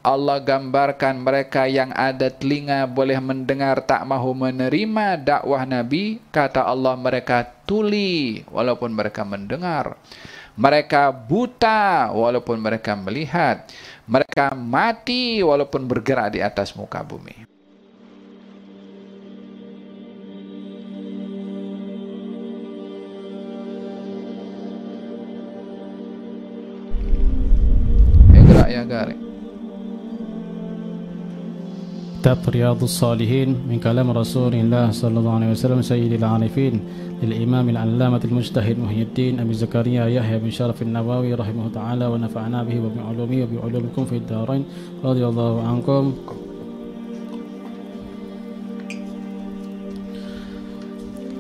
Allah gambarkan mereka yang ada telinga boleh mendengar tak mahu menerima dakwah Nabi. Kata Allah, mereka tuli walaupun mereka mendengar. Mereka buta walaupun mereka melihat. Mereka mati walaupun bergerak di atas muka bumi. Gerak ya Gari. كتاب رياض الصالحين من كلام رسول الله صلى الله عليه وسلم سيد العارفين للإمام العلامة المجتهد محي الدين أبي زكريا يحيى بن شرف النووي رحمه تعالى ونفعنا به وبعلومه وبعلومكم في الدارين رضي الله عنكم.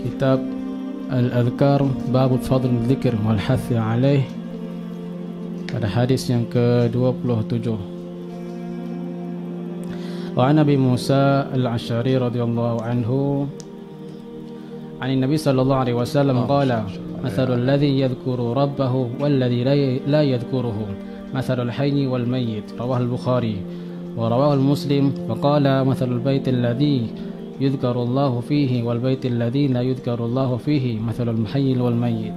كتاب الأذكار باب الفضل الذكر والحث عليه pada hadis yang ke-27. وعن أبي موسى الأشعري رضي الله عنه عن النبي صلى الله عليه وسلم قال مثل الذي يذكر ربه والذي لا يذكره مثل الحي والميت رواه البخاري ورواه المسلم فقال مثل البيت الذي يذكر الله فيه والبيت الذي لا يذكر الله فيه مثل الحي والميت.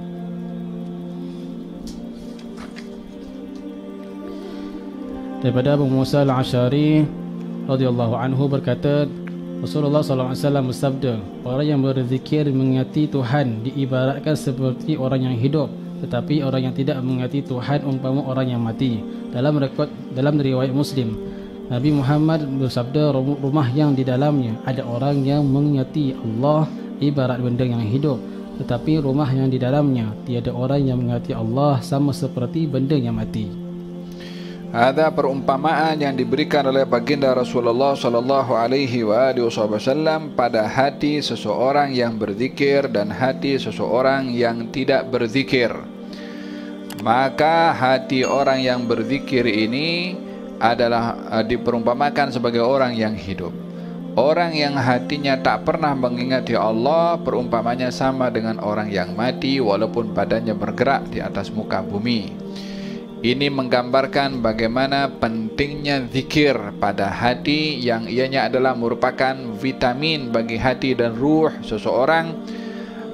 Daripada Abu Musa al-Ash'ari radhiyallahu anhu berkata, Rasulullah SAW bersabda, orang yang berzikir mengingati Tuhan diibaratkan seperti orang yang hidup, tetapi orang yang tidak mengingati Tuhan umpama orang yang mati. Dalam riwayat Muslim, Nabi Muhammad bersabda, rumah yang di dalamnya ada orang yang mengingati Allah ibarat benda yang hidup, tetapi rumah yang di dalamnya tiada orang yang mengingati Allah sama seperti benda yang mati. Ada perumpamaan yang diberikan oleh baginda Rasulullah sallallahu alaihi wasallam pada hati seseorang yang berzikir dan hati seseorang yang tidak berzikir. Maka hati orang yang berzikir ini adalah diperumpamakan sebagai orang yang hidup. Orang yang hatinya tak pernah mengingati Allah perumpamanya sama dengan orang yang mati walaupun badannya bergerak di atas muka bumi. Ini menggambarkan bagaimana pentingnya zikir pada hati yang ianya adalah merupakan vitamin bagi hati dan ruh seseorang.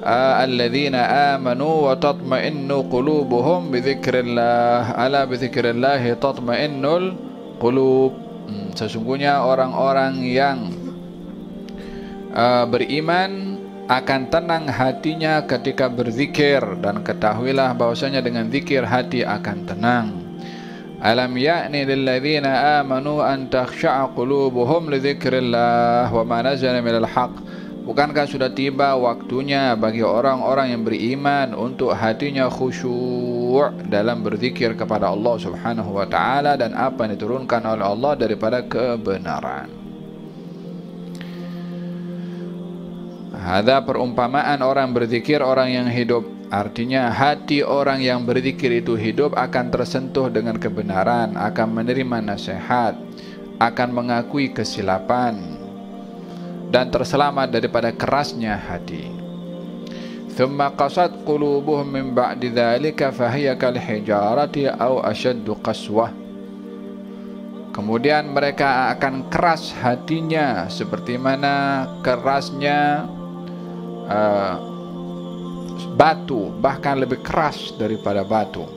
Alladzina amanu wa tatma'innu qulubuhum bidzikrillah ala bidzikrillah tatma'innul qulub. Sesungguhnya orang-orang yang beriman akan tenang hatinya ketika berzikir, dan ketahuilah bahwasanya dengan zikir hati akan tenang. Alam ya'ni lilladzina amanu an takhsha'a qulubuhum li dzikrillah wa ma nazala minal haqq. Bukankah sudah tiba waktunya bagi orang-orang yang beriman untuk hatinya khusyuk dalam berzikir kepada Allah Subhanahu wa taala dan apa yang diturunkan oleh Allah daripada kebenaran. Ada perumpamaan orang berzikir, orang yang hidup. Artinya hati orang yang berzikir itu hidup, akan tersentuh dengan kebenaran, akan menerima nasihat, akan mengakui kesilapan, dan terselamat daripada kerasnya hati. Thumma qasat qulubuhum min ba'di dzalika fahiya kal hijarati aw ashaddu qaswah. Kemudian mereka akan keras hatinya seperti mana kerasnya batu, bahkan lebih keras daripada batu.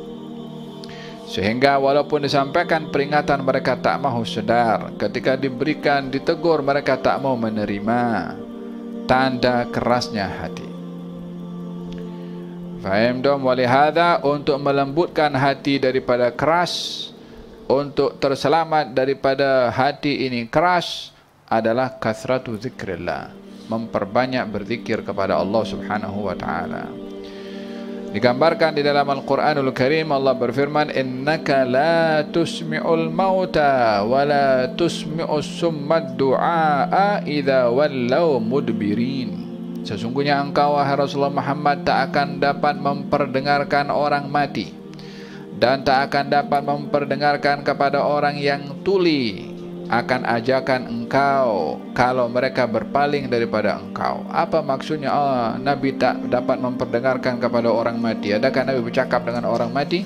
Sehingga walaupun disampaikan peringatan mereka tak mahu sedar, ketika diberikan ditegur mereka tak mau menerima. Tanda kerasnya hati. Faham dong? Walihada, untuk melembutkan hati daripada keras, untuk terselamat daripada hati ini keras, adalah kasratu zikrillah, memperbanyak berzikir kepada Allah Subhanahu wa taala. Digambarkan di dalam Al-Qur'anul Karim, Allah berfirman, innaka la tusmi'ul mauta wa la tusmi'us summad du'a idza wallaw mudbirin. Sesungguhnya engkau wahai Rasulullah Muhammad tak akan dapat memperdengarkan orang mati dan tak akan dapat memperdengarkan kepada orang yang tuli akan ajakan engkau kalau mereka berpaling daripada engkau. Apa maksudnya Nabi tak dapat memperdengarkan kepada orang mati? Adakah Nabi bercakap dengan orang mati?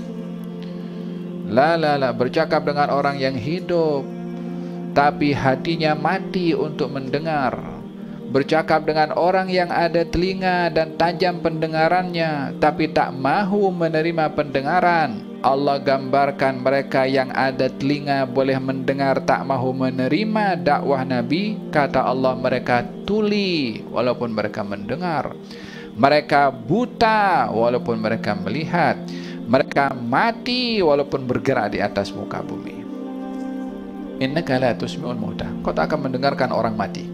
La, bercakap dengan orang yang hidup. tapi hatinya mati untuk mendengar. Bercakap dengan orang yang ada telinga dan tajam pendengarannya, tapi tak mahu menerima pendengaran. Allah gambarkan mereka yang ada telinga boleh mendengar, tak mahu menerima dakwah Nabi. Kata Allah, mereka tuli walaupun mereka mendengar. Mereka buta walaupun mereka melihat. Mereka mati walaupun bergerak di atas muka bumi. Innaka la tusmi'ul mauta. Kau tak akan mendengarkan orang mati.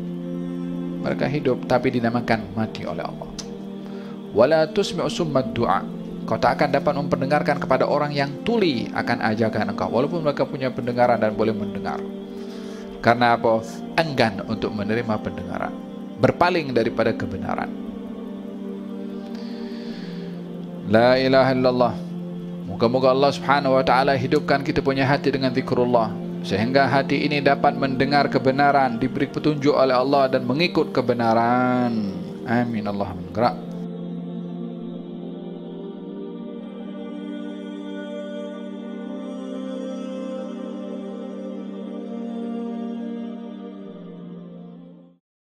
Mereka hidup tapi dinamakan mati oleh Allah. Wala tusmi'u summad du'a. Kau tak akan dapat memperdengarkan kepada orang yang tuli akan ajakan engkau, walaupun mereka punya pendengaran dan boleh mendengar. Karena apa? Enggan untuk menerima pendengaran, berpaling daripada kebenaran. La ilaha illallah. Moga-moga Allah subhanahu wa ta'ala hidupkan kita punya hati dengan zikrullah, sehingga hati ini dapat mendengar kebenaran, diberi petunjuk oleh Allah dan mengikut kebenaran. Amin Allahumma. Gerak.